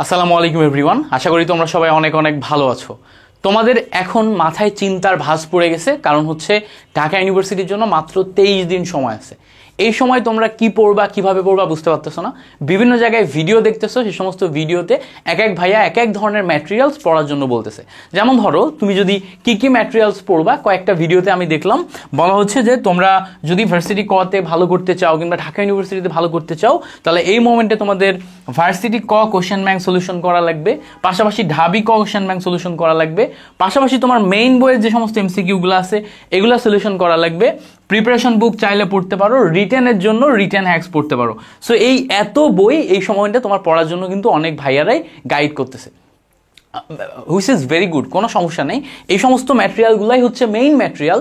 আসসালামু আলাইকুম এভরিওয়ান, আশা করি তোমরা সবাই অনেক অনেক ভালো আছো। তোমাদের এখন মাথায় চিন্তার ভাঁজ পড়ে গেছে, কারণ হচ্ছে ঢাকা ইউনিভার্সিটির জন্য মাত্র 23 দিন সময় আছে। এই সময় তোমরা কি পড়বা, কিভাবে পড়বা বুঝতে পারতেছো না। বিভিন্ন জায়গায় ভিডিও দেখতেছো, সেই সমস্ত ভিডিওতে এক এক ভাইয়া এক এক ধরনের ম্যাটেরিয়ালস পড়ার জন্য বলতেছে। যেমন ধরো, তুমি যদি কি ম্যাটেরিয়ালস পড়বা, কয়েকটা ভিডিওতে আমি দেখলাম বলা হচ্ছে যে তোমরা যদি ভার্সিটি কতে ভালো করতে চাও কিংবা ঢাকা ইউনিভার্সিটিতে ভালো করতে চাও, তাহলে এই মোমেন্টে তোমাদের ভার্সিটি ক কোশ্চেন ব্যাংক সলিউশন করা লাগবে, পাশাপাশি ঢাবি ক কোশ্চেন ব্যাংক সলিউশন করা লাগবে, পাশাপাশি তোমার মেইন বইয়ের যে সমস্ত এমসিকিউগুলো আছে এগুলো সলিউশন করা লাগবে। প্রিপারেশন বুক চাইলে পড়তে পারো, রিটেনের জন্য রিটেন হ্যাক্স পড়তে পারো। সো এই এত বই এই সময়টা তোমার পড়ার জন্য কিন্তু অনেক ভাইয়ারাই গাইড করতেছে, হুইচ ইজ ভেরি গুড, কোনো সমস্যা নেই। এই সমস্ত ম্যাটেরিয়ালগুলাই হচ্ছে মেইন ম্যাটেরিয়াল,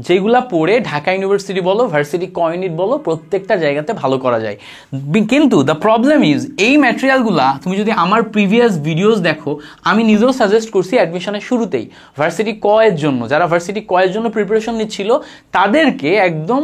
যেগুলা পড়ে ঢাকা ইউনিভার্সিটি বলো, ভার্সিটি কমিউনিটি বলো, প্রত্যেকটা জায়গাতে ভালো করা যায়। কিন্তু দ্য প্রবলেম ইজ, এই ম্যাটেরিয়ালগুলা তুমি যদি আমার প্রিভিয়াস ভিডিওস দেখো, আমি নিজেও সাজেস্ট করছি অ্যাডমিশনের শুরুতেই ভার্সিটি ক এর জন্য, যারা ভার্সিটি ক এর জন্য প্রিপারেশন নিচ্ছিল তাদেরকে একদম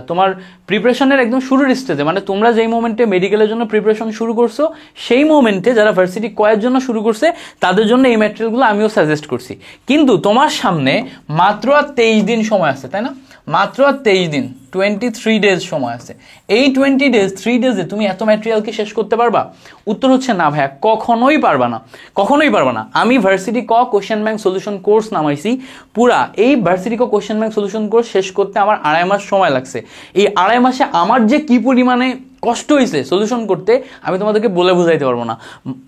তোমার প্রিপারেশনের একদম শুরুর স্টেজে, মানে তোমরা যেই মোমেন্টে মেডিকেলের জন্য প্রিপারেশন শুরু করছো সেই মোমেন্টে যারা ভার্সিটি ক এর জন্য শুরু করছে তাদের জন্য এই ম্যাটেরিয়ালগুলো আমিও সাজেস্ট করছি। কিন্তু তোমার সামনে মাত্র আর 23 দিন সময় আছে, তাই না? মাত্র আর 23 দিন, 23 ডেজ সময় আছে। এই 3 ডেজে তুমি এত ম্যাটেরিয়াল কি শেষ করতে পারবা? উত্তর হচ্ছে না ভাইয়া, কখনোই পারবা না, কখনোই পারবা না। আমি ভার্সিটি ক কোশ্চেন ব্যাংক সলিউশন কোর্স নামাইছি, পুরা এই ভার্সিটি ক কোশ্চেন ব্যাংক সলিউশন কোর্স শেষ করতে আমার 2.5 মাস সময় লাগছে। এই 2.5 মাসে আমার যে কি পরিমাণে কষ্ট হয়েছে সলিউশন করতে, আমি তোমাদেরকে বলে বোঝাইতে পারবো না।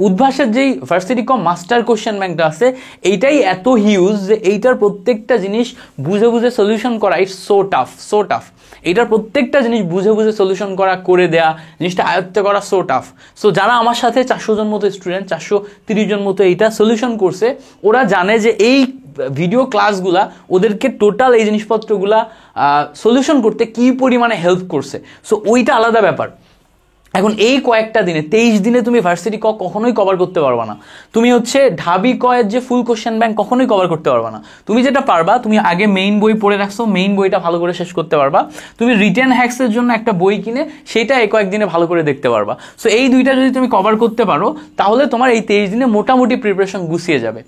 উদ্ভাসের যেই ভার্সিটি কম মাস্টার কোশ্চেন ব্যাংকটা আছে, এইটাই এত হিউজ যে এইটার প্রত্যেকটা জিনিস বুঝে বুঝে সলিউশন করা it's so tough, so tough. এইটার প্রত্যেকটা জিনিস বুঝে বুঝে সলিউশন করে দেয়া, জিনিসটা আয়ত্ত করা সো টাফ। সো যারা আমার সাথে 400 জন মতো স্টুডেন্ট, 430 জন মতো এইটা সলিউশন করছে, ওরা জানে যে এই ভিডিও ক্লাসগুলা ওদেরকে টোটাল এই জিনিসপত্রগুলা সলিউশন করতে কি পরিমাণে হেল্প করছে। সো ওইটা আলাদা ব্যাপার। এখন এই কয়েকটা দিনে, 23 দিনে তুমি ভার্সিটি ক কখনোই কভার করতে পারবা না। তুমি হচ্ছে ঢাবি ক এর যে ফুল কোশ্চেন ব্যাংক কখনোই কভার করতে পারবা না। তুমি যেটা পারবা, তুমি আগে মেইন বই পড়ে রাখছো, মেইন বইটা ভালো করে শেষ করতে পারবা। তুমি রিটেন হ্যাক্সের জন্য একটা বই কিনে সেটা এই কয়েকদিনে ভালো করে দেখতে পারবা। সো এই দুইটা যদি তুমি কভার করতে পারো, তাহলে তোমার এই 23 দিনে মোটামুটি প্রিপারেশন গুছিয়ে যাবে।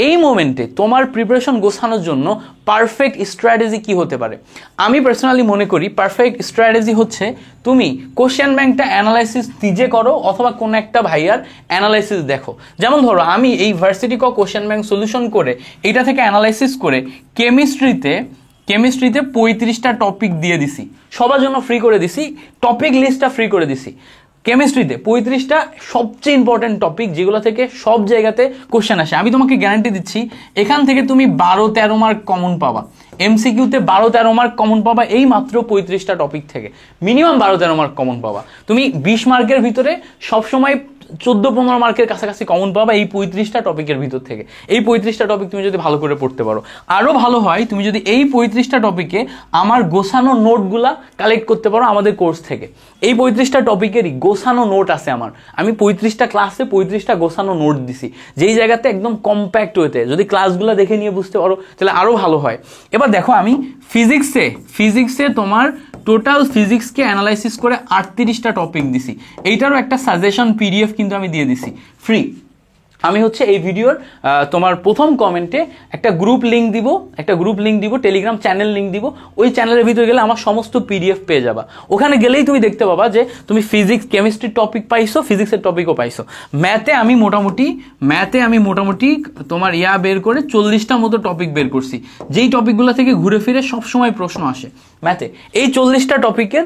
এই মোমেন্টে তোমার প্রিপারেশন গোছানোর জন্য পারফেক্ট স্ট্র্যাটেজি কি হতে পারে? আমি পার্সোনালি মনে করি পারফেক্ট স্ট্র্যাটেজি হচ্ছে তুমি কোশ্চেন ব্যাংকটা অ্যানালাইসিস নিজে করো, অথবা কোনো একটা ভাইয়ার অ্যানালাইসিস দেখো। যেমন ধরো, আমি এই ভার্সিটি ক কোশ্চেন ব্যাংক সলিউশন করে এইটা থেকে অ্যানালাইসিস করে কেমিস্ট্রিতে 35টা টপিক দিয়ে দিছি, সবার জন্য ফ্রি করে দিছি, টপিক লিস্টটা ফ্রি করে দিছি। কেমিস্ট্রিতে 35টা সবচেয়ে ইম্পর্টেন্ট টপিক, যেগুলো থেকে সব জায়গাতে কোশ্চেন আসে। আমি তোমাকে গ্যারান্টি দিচ্ছি এখান থেকে তুমি 12-13 মার্ক কমন পাবা। এমসিকিউতে 12-13 মার্ক কমন পাবা এই মাত্র 35টা টপিক থেকে, মিনিমাম 12-13 মার্ক কমন পাবা। তুমি 20 মার্কের ভিতরে সবসময় 14-15 মার্কের কাছাকাছি কমন পাবা এই 35টা টপিকের ভিতর থেকে। এই 35টা টপিক তুমি যদি ভালো করে পড়তে পারো, আরো ভালো হয় তুমি যদি এই 35টা টপিকে আমার গোছানো নোটগুলা কালেক্ট করতে পারো আমাদের কোর্স থেকে। এই 35টা টপিকেরই গোছানো নোট আছে আমার, আমি 35টা ক্লাসে 35টা গোছানো নোট দিছি, যেই জায়গাতে একদম কম্প্যাক্ট হইতে, যদি ক্লাসগুলো দেখে নিয়ে বুঝতে পারো তাহলে আরো ভালো হয়। এবার দেখো, আমি ফিজিক্সে তোমার টোটাল ফিজিক্সকে অ্যানালাইসিস করে 38টা টপিক দিছি। এইটারও একটা সাজেশন পিডিএফ কিন্তু আমি দিয়ে দিছি ফ্রি। আমি হচ্ছে এই ভিডিওর তোমার প্রথম কমেন্টে একটা গ্রুপ লিঙ্ক দিব, টেলিগ্রাম চ্যানেল লিঙ্ক দিব। ওই চ্যানেলের ভিতরে গেলে আমার সমস্ত পিডিএফ পেয়ে যাবা। ওখানে গেলেই তুমি দেখতে পাবা যে তুমি ফিজিক্স কেমিস্ট্রির টপিক পাইছো, ফিজিক্সের টপিকও পাইছো। ম্যাথে আমি মোটামুটি তোমার বের করে 40টা মতো টপিক বের করছি, যেই টপিকগুলো থেকে ঘুরে ফিরে সবসময় প্রশ্ন আসে ম্যাথে। এই 40টা টপিকের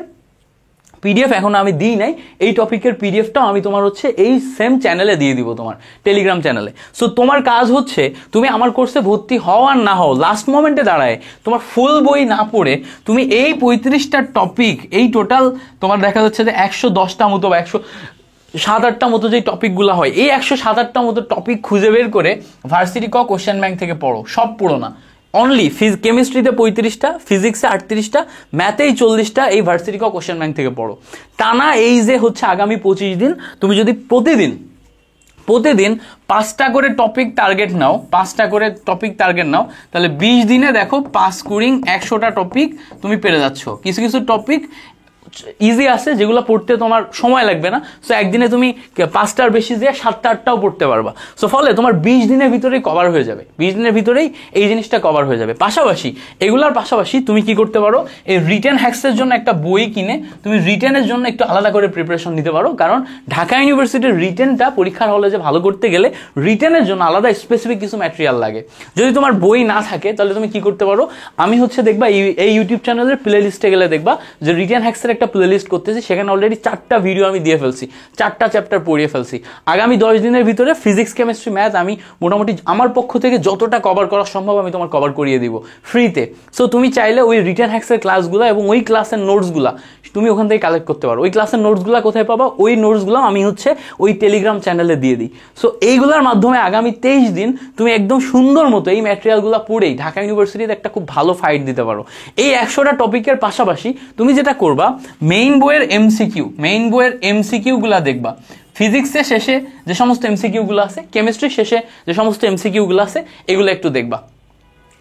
পিডিএফ এখন আমি দিই নাই, এই টপিকের পিডিএফটাও আমি তোমার হচ্ছে এই সেম চ্যানেলে দিয়ে দিব, তোমার টেলিগ্রাম চ্যানেলে। সো তোমার কাজ হচ্ছে তুমি আমার কোর্সে ভর্তি হও আর না হও, লাস্ট মোমেন্টে দাঁড়ায় তোমার ফুল বই না পড়ে তুমি এই 35টা টপিক, এই টোটাল তোমার দেখা যাচ্ছে যে 110টা মতো বা 107-8টা মতো যে টপিকগুলো হয়, এই 107-8টা মতো টপিক খুঁজে বের করে ভার্সিটি ক কোশ্চেন ব্যাংক থেকে পড়ো। সব পড়ো না, অনলি কেমিস্ট্রিতে 35টা, ফিজিক্সে 38টা, ম্যাথেই 40টা এই ভার্সিটি ক কোশ্চেন ব্যাংক থেকে পড়ো। টানা এই যে হচ্ছে আগামী 25 দিন তুমি যদি প্রতিদিন 5টা করে টপিক টার্গেট নাও, তাহলে 20 দিনে দেখো 5 কুড়িং 100টা টপিক তুমি পেরে যাচ্ছ। কিছু টপিক ইজি আছে, যেগুলো পড়তে তোমার সময় লাগবে না। সো একদিনে তুমি 5টার বেশি দিয়ে 7টা 8টাও পড়তে পারবা। সো ফলে তোমার 20 দিনের ভিতরেই কভার হয়ে যাবে, 20 দিনের ভিতরেই এই জিনিসটা কভার হয়ে যাবে। পাশাপাশি এগুলার পাশাপাশি তুমি কি করতে পারো, এই রিটেন হ্যাক্সের জন্য একটা বই কিনে তুমি রিটেনের জন্য একটু আলাদা করে প্রিপারেশন নিতে পারো। কারণ ঢাকা ইউনিভার্সিটির রিটেনটা পরীক্ষার হলে যে ভালো করতে গেলে রিটেনের জন্য আলাদা স্পেসিফিক কিছু ম্যাটেরিয়াল লাগে। যদি তোমার বই না থাকে তাহলে তুমি কি করতে পারো, আমি দেখবা এই ইউটিউব চ্যানেলের প্লে লিস্টে গেলে দেখবা যে রিটেন হ্যাক্সের একটা প্লে লিস্ট করতেছি, সেখানে অলরেডি 4টা ভিডিও আমি দিয়ে ফেলছি, 4টা চ্যাপ্টার পড়িয়ে ফেলছি। আগামী 10 দিনের ভিতরে ফিজিক্স, কেমিস্ট্রি, ম্যাথ আমি মোটামুটি আমার পক্ষ থেকে যতটা কভার করা সম্ভব আমি তোমার কভার করিয়ে দিব ফ্রিতে। সো তুমি চাইলে ওই রিটেন হ্যাক্সের ক্লাসগুলো এবং ওই ক্লাসের নোটসগুলা তুমি ওখান থেকে কালেক্ট করতে পারো। ওই ক্লাসের নোটসগুলো কোথায় পাবা, ওই নোটসগুলো আমি ওই টেলিগ্রাম চ্যানেলে দিয়ে দিই। সো এইগুলোর মাধ্যমে আগামী 23 দিন তুমি একদম সুন্দর মতো এই ম্যাটেরিয়ালগুলো পড়েই ঢাকা ইউনিভার্সিটিতে একটা খুব ভালো ফাইট দিতে পারো। এই 100টা টপিকের পাশাপাশি তুমি যেটা করবা, মেইন বইয়ের এমসিকিউ গুলা দেখবা। ফিজিক্সের শেষে যে সমস্ত এমসিকিউ গুলো আছে, কেমিস্ট্রির শেষে যে সমস্ত এমসিকিউ গুলো আছে, এগুলো একটু দেখবা।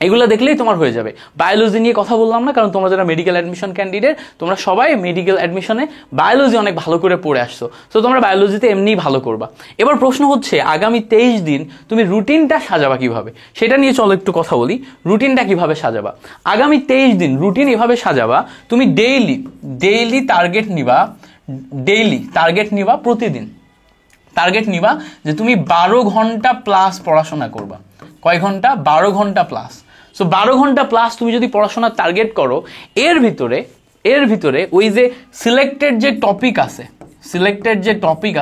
এগুলো দেখলেই তোমার হয়ে যাবে। বায়োলজি নিয়ে কথা বললাম না, কারণ তোমরা যারা মেডিকেল অ্যাডমিশন ক্যান্ডিডেট, তোমরা সবাই মেডিকেল অ্যাডমিশনে বায়োলজি অনেক ভালো করে পড়ে আসছো। তো তোমরা বায়োলজিতে এমনিই ভালো করবা। এবার প্রশ্ন হচ্ছে, আগামী 23 দিন তুমি রুটিনটা সাজাবা কিভাবে, সেটা নিয়ে চলো একটু কথা বলি। রুটিনটা কিভাবে সাজাবা? আগামী 23 দিন রুটিন এভাবে সাজাবা, তুমি ডেইলি টার্গেট নিবা, প্রতিদিন টার্গেট নিবা যে তুমি 12 ঘন্টা প্লাস পড়াশোনা করবা। কয় ঘন্টা? 12 ঘন্টা প্লাস। সো 12 ঘন্টা প্লাস তুমি যদি পড়াশোনার টার্গেট করো, এর ভিতরে ওই যে সিলেক্টেড যে টপিক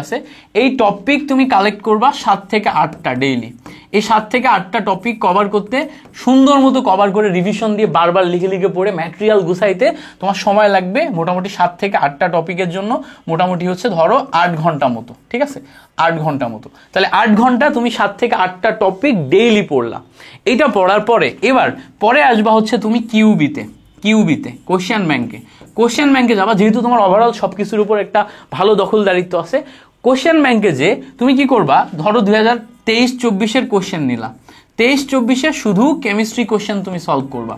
আছে এই টপিক তুমি কালেক্ট করবা 7 থেকে 8টা ডেইলি। এই 7 থেকে 8টা টপিক কভার করতে সুন্দর মতো কভার করে রিভিশন দিয়ে বারবার লিখে পড়ে ম্যাটেরিয়াল গুছাইতে তোমার সময় লাগবে মোটামুটি 7 থেকে 8টা টপিকের জন্য মোটামুটি ধরো 8 ঘন্টা মতো। ঠিক আছে, 8 ঘন্টা মতো। তাহলে 8 ঘন্টা তুমি 7 থেকে 8টা টপিক ডেইলি পড়লা। এইটা পড়ার পরে এবার পরে আসবা তুমি কিউবিতে কোশ্চেন ব্যাংকে যাবা। যেহেতু তোমার ওভারঅল সবকিছুর উপর একটা ভালো দখলদারিত্ব আছে, কোশ্চেন ব্যাংকে যে তুমি কি করবা, ধরো 2023-24 কোশ্চেন নিলা, 23-24 শুধু কেমিস্ট্রি কোশ্চেন তুমি সলভ করবা,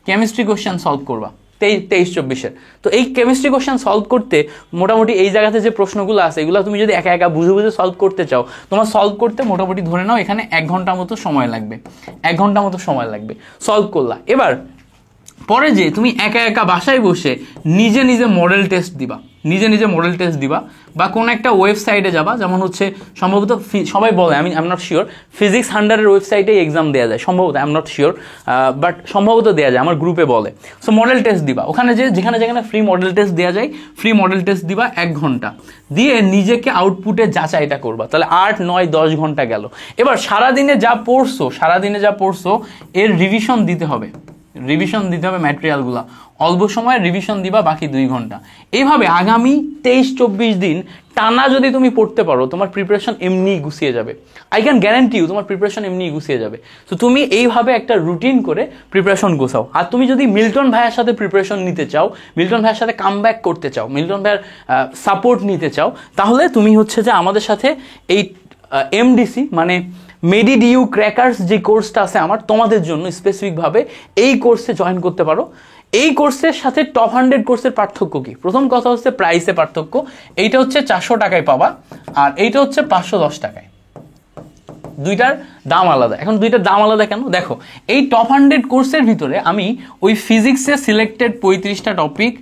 23-24। তো এই কেমিস্ট্রি কোশ্চেন সলভ করতে মোটামুটি এই জায়গাতে যে প্রশ্নগুলো আছে এগুলো তুমি যদি একা একা বুঝে সলভ করতে চাও, তোমার সলভ করতে মোটামুটি ধরে নাও এখানে 1 ঘন্টা মতো সময় লাগবে। সলভ করলা। এবার পরে যে তুমি একা একা বাসায় বসে নিজে মডেল টেস্ট দিবা, বা কোন একটা ওয়েবসাইটে যাবা, যেমন সম্ভবত সবাই বলে, I am not sure, physics 100-এর ওয়েবসাইটে এক্সাম দেওয়া যায় সম্ভবত, I am not sure, but সম্ভবত দেওয়া যায়, আমার গ্রুপে বলে। সো মডেল টেস্ট দিবা, ওখানে যেখানে ফ্রি মডেল টেস্ট দেওয়া যায়, ফ্রি মডেল টেস্ট দিবা 1 ঘন্টা দিয়ে নিজেকে আউটপুটে যাচাইটা করবা। তাহলে 8, 9, 10 ঘন্টা গেল। এবার সারাদিনে যা পড়ছো এর রিভিশন দিতে হবে ম্যাটেরিয়ালগুলা। অল্প সময় রিভিশন দিবা, বাকি 2 ঘন্টা। এইভাবে আগামী 23-24 দিন টানা যদি তুমি পড়তে পারো, তোমার প্রিপারেশন এমনিই গুছিয়ে যাবে। আই ক্যান গ্যারান্টি ইউ তোমার প্রিপারেশন এমনিই গুছিয়ে যাবে। তো তুমি এইভাবে একটা রুটিন করে প্রিপারেশন গোছাও। আর তুমি যদি মিল্টন ভাইয়ের সাথে প্রিপারেশন নিতে চাও, মিল্টন ভাইয়ের সাথে কামব্যাক করতে চাও, মিল্টন ভাইয়ের সাপোর্ট নিতে চাও, তাহলে তুমি যে আমাদের সাথে এই এমডিসি মানে মেডিডিউ ক্র্যাকার্স যে কোর্সটা আছে আমার, তোমাদের জন্য স্পেসিফিকভাবে এই কোর্সে জয়েন করতে পারো। এই কোর্সের সাথে টপ 100 কোর্সের পার্থক্য কি? প্রথম কথা প্রাইসে পার্থক্য। এইটা 400 টাকায় পাবা, আর এইটা 510 টাকায়। দুইটার দাম আলাদা। এখন দুইটার দাম আলাদা কেন? দেখো, এই টপ 100 কোর্সের ভিতরে আমি ওই ফিজিক্সের সিলেক্টেড 35টা টপিক,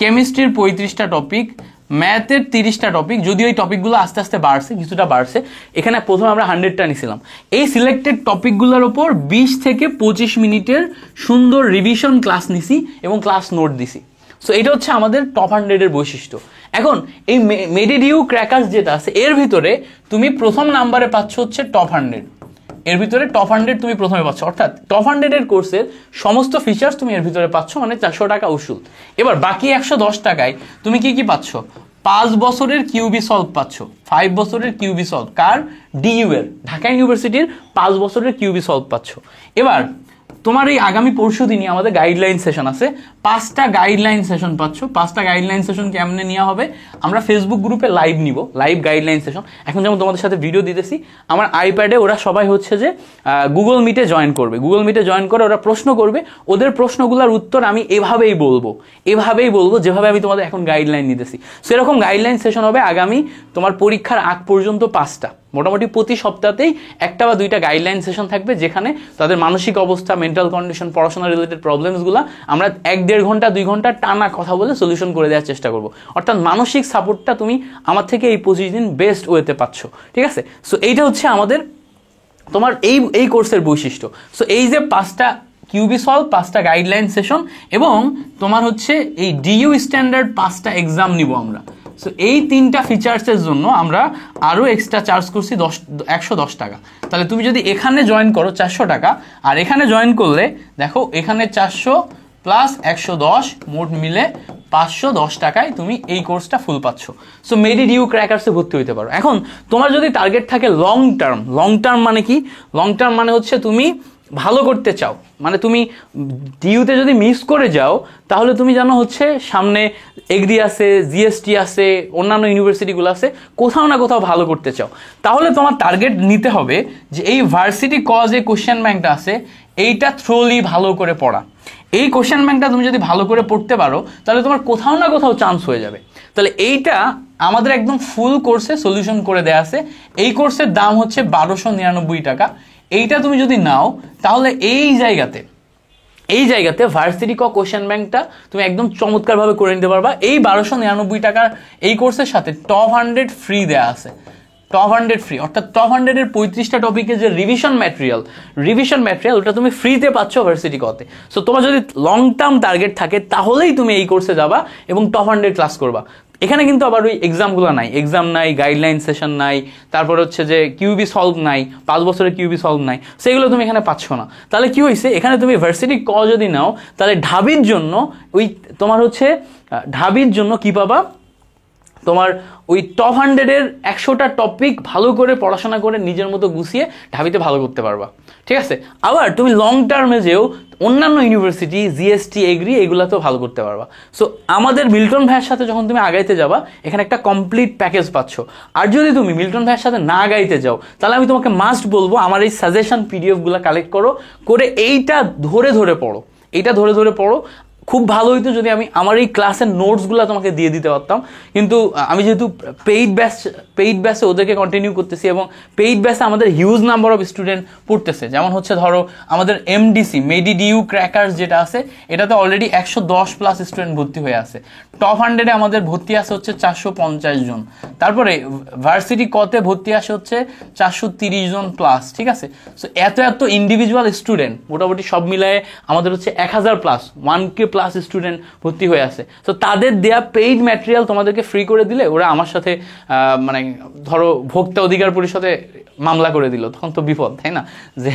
কেমিস্ট্রির 35টা টপিক, ম্যাথের 30টা টপিক, যদিও এই টপিকগুলো আস্তে আস্তে কিছুটা বাড়ছে। এখানে প্রথমে আমরা 100টা নিছিলাম। এই সিলেক্টেড টপিকগুলোর ওপর 20 থেকে 25 মিনিটের সুন্দর রিভিশন ক্লাস নিছি এবং ক্লাস নোট দিছি। সো এটা আমাদের টপ 100-এর বৈশিষ্ট্য। এখন এই মেডিডিউ ক্র্যাকার্স যেটা আছে, এর ভিতরে তুমি প্রথম নাম্বারে পাচ্ছ টপ 100। এর ভিতরে টপ 100 তুমি প্রথমে পাচ্ছ, অর্থাৎ টপ 100-এর কোর্সের সমস্ত ফিচার্স তুমি এর ভিতরে পাচ্ছ, মানে 400 টাকা উসুল। এবার বাকি 110 টাকায় তুমি কি পাচ্ছ? 5 বছরের কিউবি সলভ পাচ্ছ, 5 বছরের কিউবি সলভ। কার? ডিইউ এর, ঢাকা ইউনিভার্সিটির 5 বছরের কিউবি সলভ পাচ্ছ। এবার তোমার এই আগামী পরশু দিনই আমাদের গাইডলাইন সেশন আছে, 5টা গাইডলাইন সেশন পাচ্ছ। 5টা গাইডলাইন সেশন কেমনে নেওয়া হবে, আমরা ফেসবুক গ্রুপে লাইভ নিব, লাইভ গাইডলাইন সেশন। এখন যেমন তোমাদের সাথে ভিডিও দিতেছি, আমার আইপ্যাডে ওরা সবাই হচ্ছে যে গুগল মিটে জয়েন করবে, গুগল মিটে জয়েন করে ওরা প্রশ্ন করবে, ওদের প্রশ্নগুলোর উত্তর আমি এভাবেই বলবো যেভাবে আমি তোমাদের এখন গাইডলাইন নিতেছি। সেরকম গাইডলাইন সেশন হবে আগামী তোমার পরীক্ষার আগ পর্যন্ত 5টা, মোটামুটি প্রতি সপ্তাহতেই 1টা বা 2টা গাইডলাইন সেশন থাকবে, যেখানে তাদের মানসিক অবস্থা, মেন্টাল কন্ডিশন, পড়াশোনা রিলেটেড প্রবলেমসগুলো আমরা 1-1.5 ঘন্টা 2 ঘন্টা টানা কথা বলে সলিউশন করে দেওয়ার চেষ্টা করব। অর্থাৎ মানসিক সাপোর্টটা তুমি আমার থেকে এই 25 দিন বেস্ট ওয়েতে পাচ্ছ, ঠিক আছে? সো এইটা হচ্ছে আমাদের তোমার এই কোর্সের বৈশিষ্ট্য। সো এই যে 5টা কিউবি সলভ, 5টা গাইডলাইন সেশন এবং তোমার হচ্ছে এই ডিইউ স্ট্যান্ডার্ড 5টা এক্সাম নিব আমরা। সো এই 3টা ফিচার্সের জন্য আমরা আরও এক্সট্রা চার্জ করছি 110 টাকা। তাহলে তুমি যদি এখানে জয়েন করো 400 টাকা, আর এখানে জয়েন করলে দেখো এখানে 400 প্লাস 110 মোট মিলে 510 টাকায় তুমি এই কোর্সটা ফুল পাচ্ছ। সো মেডিডিউ ক্র্যাকার্সে ভর্তি হইতে পারো। এখন তোমার যদি টার্গেট থাকে লং টার্ম মানে কি? লং টার্ম মানে হচ্ছে তুমি ভালো করতে চাও, মানে তুমি ডিইউতে যদি মিস করে যাও তাহলে তুমি জানো হচ্ছে সামনে এগ্রি আছে, জিএসটি আছে, অন্যান্য ইউনিভার্সিটিগুলো আছে, কোথাও না কোথাও ভালো করতে চাও, তাহলে তোমার টার্গেট নিতে হবে যে এই ভার্সিটি কজ যে কোশ্চেন ব্যাংকটা আছে এইটা থ্রোলি ভালো করে পড়া। এই কোশ্চেন ব্যাংকটা তুমি যদি ভালো করে পড়তে পারো তাহলে তোমার কোথাও না কোথাও চান্স হয়ে যাবে। তাহলে এইটা আমাদের একদম ফুল কোর্সে সলিউশন করে দেয়া আছে। এই কোর্সের দাম হচ্ছে 1299 টাকা। এইটা তুমি যদি নাও তাহলে এই জায়গাতে ভার্সিটি ক কোশ্চেন ব্যাংকটা তুমি একদম চমৎকারভাবে করে নিতে পারবা। এই 1299 টাকার এই কোর্সের সাথে টপ 100 ফ্রি দেয়া আছে, টপ 100 ফ্রি, অর্থাৎ টপ 100 এর 35টা টপিকে যে রিভিশন ম্যাটেরিয়াল ওটা তুমি ফ্রিতে পাচ্ছ ভার্সিটি কতে। সো তোমার যদি লং টার্ম টার্গেট থাকে তাহলেই তুমি এই কোর্সে যাবা এবং টপ 100 ক্লাস করবা। এখানে কিন্তু আবার ওই এক্সামগুলো নাই, গাইডলাইন সেশন নাই, তারপর হচ্ছে যে কিউবি সলভ নাই, 5 বছরের কিউবি সলভ নাই, সেগুলো তুমি এখানে পাচ্ছ না। তাহলে কি হয়েছে, এখানে তুমি ভার্সিটি ক যদি নাও তাহলে ঢাবির জন্য তোমার হচ্ছে ঢাবির জন্য কি পাবা, তোমার ওই টপ 100 এর 100টা টপিক ভালো করে পড়াশোনা করে নিজের মতো গুছিয়ে ঢাবিতে ভালো করতে পারবা, ঠিক আছে? আবার তুমি লং টার্মে যেও অন্যান্য ইউনিভার্সিটি, জিএসটি, এগ্রি এগুলাতেও ভালো করতে পারবা। সো আমাদের মিল্টন ভাইয়ের সাথে যখন তুমি আগাইতে যাবা এখানে একটা কমপ্লিট প্যাকেজ পাচ্ছ। আর যদি তুমি মিল্টন ভাইয়ের সাথে না আগাইতে যাও তাহলে আমি তোমাকে মাস্ট বলবো আমার এই সাজেশন পিডিএফগুলো কালেক্ট করো, করে এইটা ধরে পড়ো। খুব ভালো হইতো যদি আমি আমার এই ক্লাসের নোটসগুলো তোমাকে দিয়ে দিতে পারতাম, কিন্তু আমি যেহেতু পেইড ব্যাচে ওদেরকে কন্টিনিউ করতেছি এবং পেইড ব্যাচে আমাদের হিউজ নাম্বার অফ স্টুডেন্ট পড়তেছে। যেমন হচ্ছে ধরো আমাদের এমডিসি মেডিডিউ ক্র্যাকার্স যেটা আছে এটাতে অলরেডি 110 প্লাস স্টুডেন্ট ভর্তি হয়ে আছে। টপ 100 আমাদের ভর্তি আছে হচ্ছে 450 জন। তারপরে ভার্সিটি কতে ভর্তি আসে হচ্ছে 430 জন প্লাস, ঠিক আছে? সো এত ইন্ডিভিজুয়াল স্টুডেন্ট মোটামুটি সব মিলায়ে আমাদের হচ্ছে 1000 প্লাস 1K প্লাস স্টুডেন্ট ভর্তি হয়ে আছে। তো তাদের দেয়া পেইড ম্যাটেরিয়াল তোমাদেরকে ফ্রি করে দিলে ওরা আমার সাথে মানে ধরো ভোক্তা অধিকার পরিষদে মামলা করে দিল, তখন তো বিপদ, তাই না? যে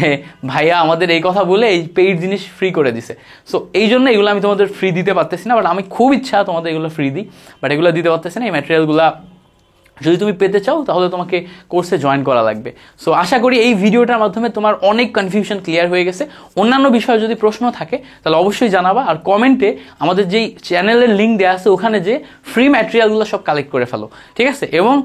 ভাইয়া আমাদের এই কথা বলে এই পেইড জিনিস ফ্রি করে দিছে। সো এই জন্য এগুলো আমি তোমাদের ফ্রি দিতে পারতেছি না, বাট আমি খুব ইচ্ছা তোমাদের এগুলো ফ্রি দিই, বাট এগুলো দিতে পারতেছি না। এই ম্যাটেরিয়ালগুলো যদি তুমি পেতে চাও তাহলে তোমাকে কোর্সে জয়েন করা লাগবে। সো আশা করি এই ভিডিওটার মাধ্যমে তোমার অনেক কনফিউশন ক্লিয়ার হয়ে গেছে। অন্যান্য বিষয়ে যদি প্রশ্ন থাকে তাহলে অবশ্যই জানাবা, আর কমেন্টে আমাদের যেই চ্যানেলের লিঙ্ক দেওয়া আছে ওখানে যে ফ্রি ম্যাটেরিয়ালগুলো সব কালেক্ট করে ফেলো, ঠিক আছে? এবং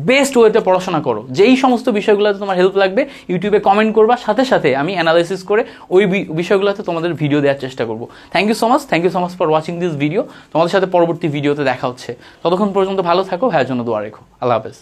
বেস্ট ওয়েতে পড়াশোনা করো। যেই সমস্ত বিষয়গুলোতে তোমার হেল্প লাগবে ইউটিউবে কমেন্ট করবা, সাথে সাথে আমি অ্যানালাইসিস করে ওই বিষয়গুলোতে তোমাদের ভিডিও দেওয়ার চেষ্টা করবো। Thank you so much for watching this video. তোমাদের সাথে পরবর্তী ভিডিওতে দেখা হচ্ছে। ততক্ষণ পর্যন্ত ভালো থাকো, ভাইয়ের জন্য দোয়া রেখো। আল্লাহ হাফেজ।